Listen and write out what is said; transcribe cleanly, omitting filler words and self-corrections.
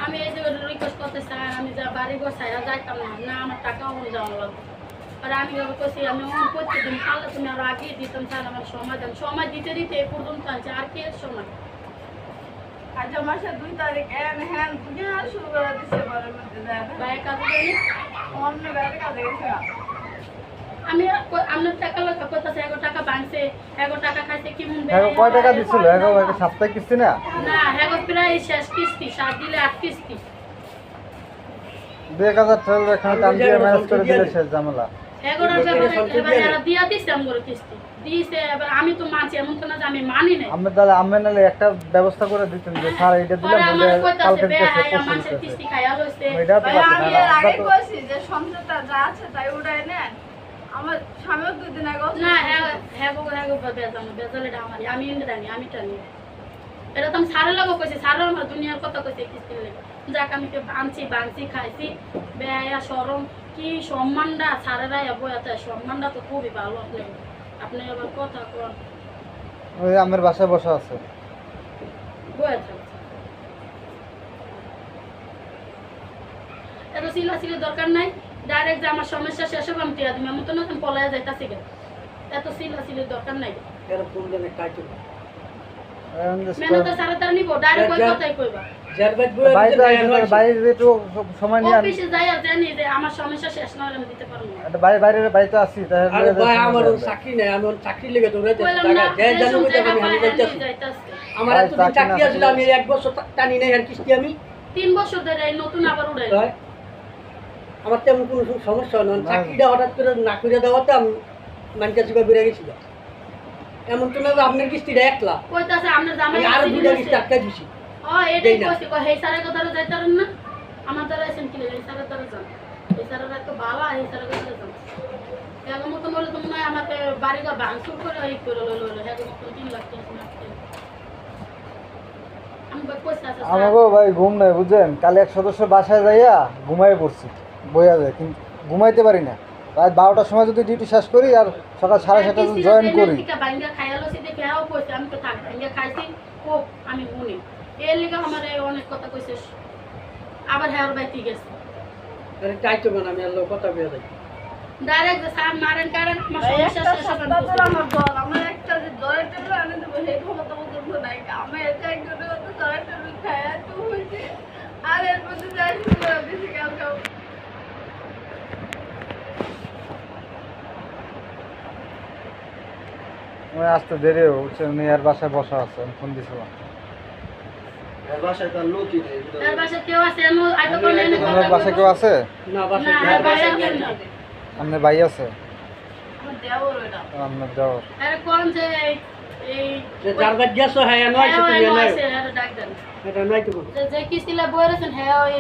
আমি এই যে রিকোয়েস্ট করতে চাই, আমি যা বাড়ি ঘর ছাইরা যাইতাম না, না আমার টাকা অনু যাওয়া লাগবে। আর আমি কইছি আমি প্রত্যেকদিন পারলে তুমি আরো আগে দিতাম, স্যার আমার সময় দেন, সময় দিতে দিতে এই পর্যন্ত আছে, আর কি এর সময়? আচ্ছা মাসের 2 তারিখ হ্যাঁ দুনিয়া শুরু করে দিচ্ছে ঘরের মধ্যে যায় না ভাই কাজে গেলে অন্য বাইরে কাজে গেছে আমি আপনার টাকা লাগা কইতাছে 11 টাকা ভাঙছে, 11 টাকা খাইছে কি মন হ্যাঁ কয় টাকা দিছিল? এক সপ্তাহে কিস্তি না? না হ্যাঁ প্রায় শেষ কিস্তি, 7 দিলে 8 কিস্তি। 2000 টাকা এখানে টান দিয়ে ম্যানেজ করে দিলে শেষ ঝামেলা। 11 টাকা এবার দিয়া দিছে আমগো কিস্তি দিছে। এবার আমি তো মানছি, এমন তো না যে আমি মানি নাই। আমি তাহলে আমি নালে একটা ব্যবস্থা করে দিতেন যে স্যার এইটা দিলাম কালকে মানুষের কিস্তি খাইয়া লইছে। এটা তো ভাই আমি এর আগে কইছি যে সংসারটা যা আছে তাই উড়াই নেন। আমার স্বামীও 2 দিন আগে না হ্যাঁ বেজাল এটা আমারই, আমি জানি আমি টানি। এটা তো আমি সারের লাগো কইছি, সারের আমার দুনিয়ার কথা কইছে কিস্তি লেগে। যাক আমি আনছি বানছি খাইছি, বেয়া শরম কি সম্মানটা সারেরা বয়াতে, সম্মানটা তো খুবই ভালো। আপনি আবার কথা কোন ওই আমার বাসায় বসা আছে। বয়াতে এত সিলা দরকার নাই, ডাইরেক্ট যে আমার সমস্যা শেষ হবে আমি টিয়া দিই, এমন তো না আমি পলাইয়া যাইতাছি গে। এত সিলা দরকার নাই। মেনে তো সারা তার নিব, ডাইরেক্ট কই কথাই কইবা। বাইরে একটু সময় নিয়ে অফিসে যাই আর জানি যে আমার সমস্যা শেষ না হলে আমি দিতে পারবো না। একটা বাইরে তো আছি আরে ভাই আমার চাকরি নাই, আমি চাকরি লেগে দৌড়াইতে টাকা দেন জানো কইতে আমি যাইতাছি। আমার এত দিন চাকরি আছিল, আমি 1 বছর টানি নাই আর কিস্তি আমি 3 বছর ধরে এই নতুন আবার উড়াই। আমার তেমন কোনো সমস্যা হয় না, চাকরিটা হঠাৎ করে না করে দেওয়াতে আমি মানকা চিপা বেড়ে গেছিল। এমন তো না যে আপনার কিস্তিটা 1 লাখ, কইতাছে আপনার জামাই আমি আরো 2টা কিস্তি আটকা দিছি। ও এটাই কইছে, কই হেই সারা কথাটা যাইতারেন না, আমার দ্বারা এসেন কি লাগে, এই সারা দ্বারা যান, এই সারাটা তো ভালো, এই সারা কথা যান। এর মতন বলে তো মনে হয় আমাকে বাড়িটা ভাঙচুর করে এই করে লইলো, এর মতন 3 লাখ টাকা আমি কইছি আছে আমাগো ভাই ঘুম নাই বুঝছেন, কালে এক সদস্য বাসায় যাইয়া ঘুমাই পড়ছি, বইয়া যায় কিন্তু ঘুমাইতে পারি না। রাত 12টার সময় যদি ডিউটি শেষ করি আর সকাল 7:30 জয়েন করি। বাইঙ্গা খাইয়ালছি দেখে হাও কইছে আমি তো থাক বাইঙ্গা খাইছি খুব আমি গুনি এর লিগে আমার অনেক কথা কইছে। আবার হেয়ার বাইতে গেছে আরে চাইতো না আমি আল্লাহ কথা বেয়া যাই ডাইরেক্ট যে সার মারেন কারণ আমার সমস্যা শেষ হবে না। আমার দল আমার একটা যে দলের টেবিল আনে দেবো সেই ক্ষমতা বলতে নাই আমি এটা একজনের মতো দলের টেবিল খাইয়া তো হয়েছে আর এর মধ্যে যাই শুরু করে দিছি কালকে। আমি আসতে দেরি হচ্ছে, উনি আর বাসায় বসা আছে, আমি ফোন দিছিলাম। তার বাসায় কেউ আছে আমি আইতো কোন এনে আপনার বাসায় কেউ আছে? না না বাসা বাসায় কেউ না। আপনার ভাই আছে? আমার দেওর ওইটা আপনার দেওর? আরে কোন যে এই যে যার বাদ গেছো হ্যাঁ নয় তুমি নয় ডাক দেন এটা নয় তো যে কিস্তিলা বইরেছেন হ্যাঁ ওই